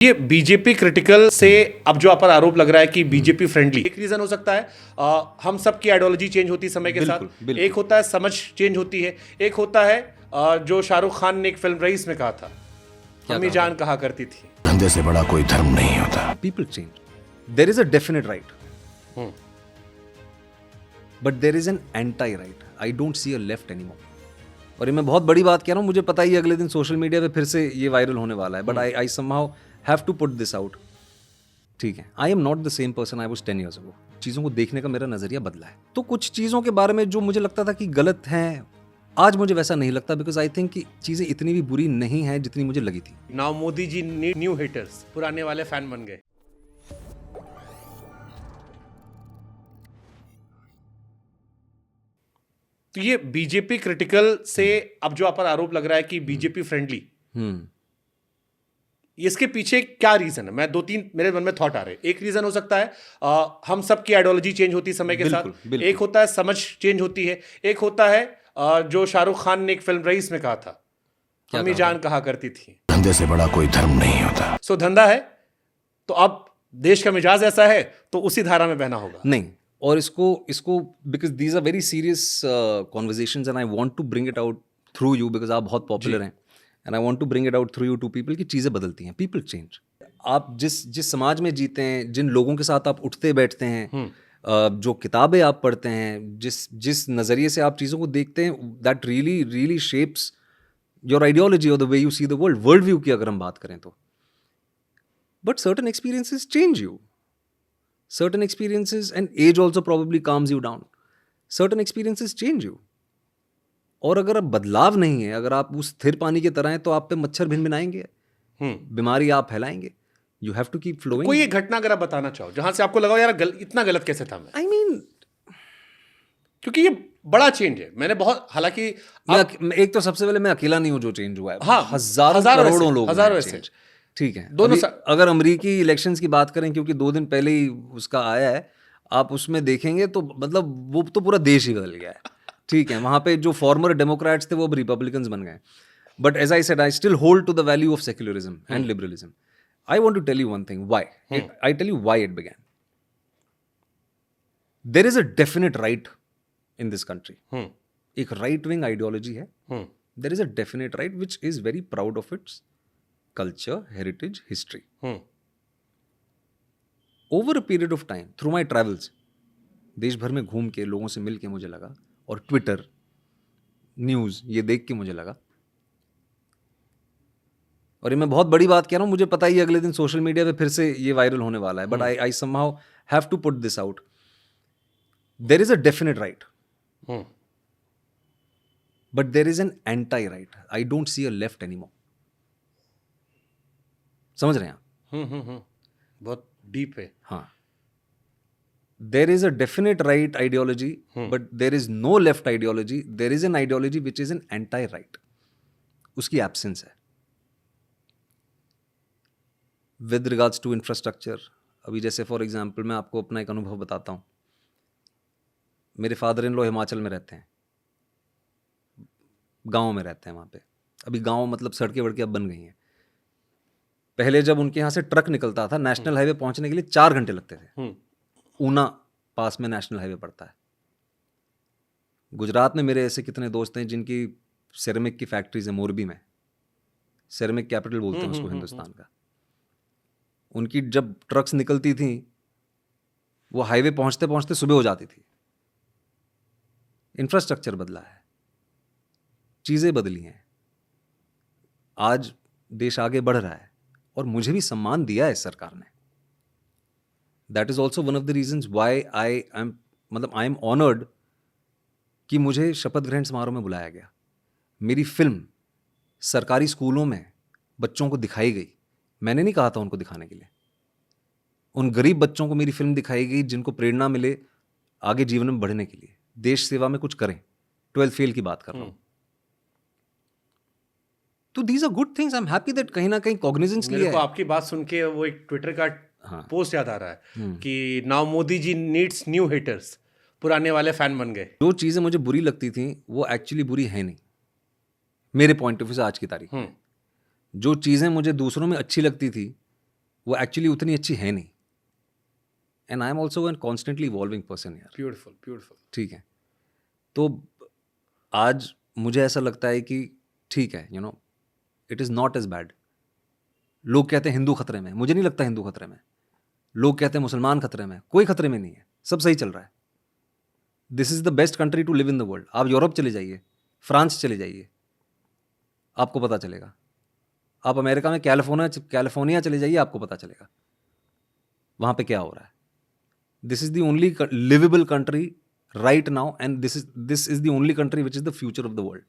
ये BJP critical से अब जो आप पर आरोप लग रहा है कि बीजेपी फ्रेंडली, एक रीजन हो सकता है हम सब की आइडियोलॉजी चेंज होती है समय के साथ। बिल्कुल। एक होता है समझ चेंज होती है, एक होता है जो शाहरुख खान ने एक फिल्म रईस में कहा था, अम्मी जान कहा करती थी, धंधे से बड़ा कोई धर्म नहीं होता। People change. There is a definite right. But there is an anti-right. I don't see a left anymore. और ये मैं बहुत बड़ी बात कह रहा हूँ, मुझे पता ही अगले दिन सोशल मीडिया पे फिर से ये वायरल होने वाला है, but I somehow have to put this out. ठीक है, I am not the same person I was 10 years ago. चीज़ों को देखने का मेरा नजरिया बदला है, तो कुछ चीज़ों के बारे में जो मुझे लगता था कि गलत हैं, आज मुझे वैसा नहीं लगता, बिकॉज आई थिंक कि चीज़ें इतनी भी बुरी नहीं हैं जितनी मुझे लगी थी. Now Modi ji need new haters, पुराने वाले फैन बन गए. तो ये बीजेपी क्रिटिकल से अब जो आप पर आरोप लग रहा है कि बीजेपी फ्रेंडली, इसके पीछे क्या रीजन है? मैं दो तीन मेरे मन में थॉट आ रहे हैं. एक रीजन हो सकता है हम सब की आइडियोलॉजी चेंज होती है समय के साथ. एक होता है समझ चेंज होती है, एक होता है जो शाहरुख खान ने एक फिल्म रईस में कहा था, अम्मी जान कहा करती थी, धंधे से बड़ा कोई धर्म नहीं होता. सो धंधा है तो अब देश का मिजाज ऐसा है तो उसी धारा में बहना होगा. नहीं, और इसको because these are very serious conversations and I want to bring it out through you, because आप बहुत पॉपुलर हैं and I want to bring it out through you to people कि चीज़ें बदलती हैं, पीपल चेंज. आप जिस समाज में जीते हैं, जिन लोगों के साथ आप उठते बैठते हैं, जो किताबें आप पढ़ते हैं, जिस नज़रिए से आप चीज़ों को देखते हैं, that really shapes your ideology और the way you see the world view की अगर हम बात करें तो. But certain experiences change you. Certain experiences and age also probably calms you down. Certain experiences change you. और अगर अब बदलाव नहीं है, अगर आप उस स्थिर पानी की तरह हैं, तो आप पे मच्छर भिनभिनाएंगे, बीमारी आप फैलाएंगे. You have to keep flowing. कोई एक घटना अगर आप बताना चाहो जहां से आपको लगा यार इतना गलत कैसे था मैं. I mean, क्योंकि ये बड़ा चेंज है. मैंने बहुत, हालांकि एक तो सबसे पहले मैं अकेला नहीं हूं जो चेंज हुआ है. हाँ, हजारों करोड़ों लोग, हजारों ऐसे. ठीक है, दोनों अगर अमेरिकी इलेक्शंस की बात करें, क्योंकि 2 दिन पहले ही उसका आया है, आप उसमें देखेंगे तो मतलब वो तो पूरा देश ही बदल गया है. ठीक है, वहाँ पे जो फॉर्मर डेमोक्रेट्स थे वो अब रिपब्लिकन्स बन गए. But as I said, I still hold to the value of secularism and liberalism. I want to tell you one thing, why. I tell you why it began. There is a definite right in this country. एक right wing ideology है. There is a definite right which is very proud of its culture, heritage, history. Over a period of time, through my travels, देश भर में घूम के लोगों से मिल के मुझे लगा, और ट्विटर, न्यूज़ ये देख के मुझे लगा, और ये मैं बहुत बड़ी बात कह रहा हूँ, मुझे पता ही अगले दिन सोशल मीडिया पे फिर से ये वायरल होने वाला है, but I somehow have to put this out. There is a definite right. But there is an anti-right. I don't see a left anymore. समझ रहे हैं आप? बहुत डीप है. हाँ, there is a definite right ideology, but there is no left ideology. There is an ideology which is an anti right. उसकी absence है. With regards to infrastructure, अभी जैसे फॉर एग्जाम्पल मैं आपको अपना एक अनुभव बताता हूँ. मेरे फादर इन लॉ हिमाचल में रहते हैं, गाँव में रहते हैं. वहाँ पे अभी गाँव मतलब सड़कें वड़कें अब बन गई हैं. पहले जब उनके यहाँ से ट्रक निकलता था, नेशनल हाईवे पहुंचने के लिए 4 घंटे लगते थे. ऊना पास में नेशनल हाईवे पड़ता है. गुजरात में मेरे ऐसे कितने दोस्त हैं जिनकी सिरेमिक की फैक्ट्रीज है मोरबी में. सिरेमिक कैपिटल बोलते हैं उसको हिंदुस्तान का. उनकी जब ट्रक्स निकलती थी, वो हाईवे पहुंचते पहुंचते सुबह हो जाती थी. इंफ्रास्ट्रक्चर बदला है, चीज़ें बदली हैं, आज देश आगे बढ़ रहा है, और मुझे भी सम्मान दिया है सरकार ने. That is also one of the reasons why I am honoured कि मुझे शपथ ग्रहण समारोह में बुलाया गया. मेरी फिल्म सरकारी स्कूलों में बच्चों को दिखाई गई. मैंने नहीं कहा था उनको दिखाने के लिए. उन गरीब बच्चों को मेरी फिल्म दिखाई गई जिनको प्रेरणा मिले आगे जीवन में बढ़ने के लिए, देश सेवा में कुछ करें. 12th फेल की बात कर रहा हूँ. तो these are good things. I'm happy that कहीं ना कहीं cognizance लिया है. मेरे को आपकी बात सुन के वो एक ट्विटर का पोस्ट याद आ रहा है कि now Modi ji needs new haters, पुराने वाले फैन बन गए. जो चीज़ें मुझे बुरी लगती थी वो एक्चुअली बुरी है नहीं, मेरे पॉइंट ऑफ व्यू से आज की तारीख में. जो चीज़ें मुझे दूसरों में अच्छी लगती थी वो एक्चुअली उतनी अच्छी है नहीं. And I am also an constantly evolving person यार. Beautiful beautiful. ठीक है. तो आज मुझे ऐसा लगता है कि ठीक है, you know, it is not as bad. लोग कहते हैं हिंदू खतरे में, मुझे नहीं लगता हिंदू खतरे में. लोग कहते हैं मुसलमान खतरे में, कोई खतरे में नहीं है, सब सही चल रहा है. This is the best country to live in the world. आप यूरोप चले जाइए, फ्रांस चले जाइए, आपको पता चलेगा. आप अमेरिका में कैलिफोर्निया चले जाइए, आपको पता चलेगा वहाँ पे क्या हो रहा है. This is the only livable country right now, and this is the only country which is the future of the world.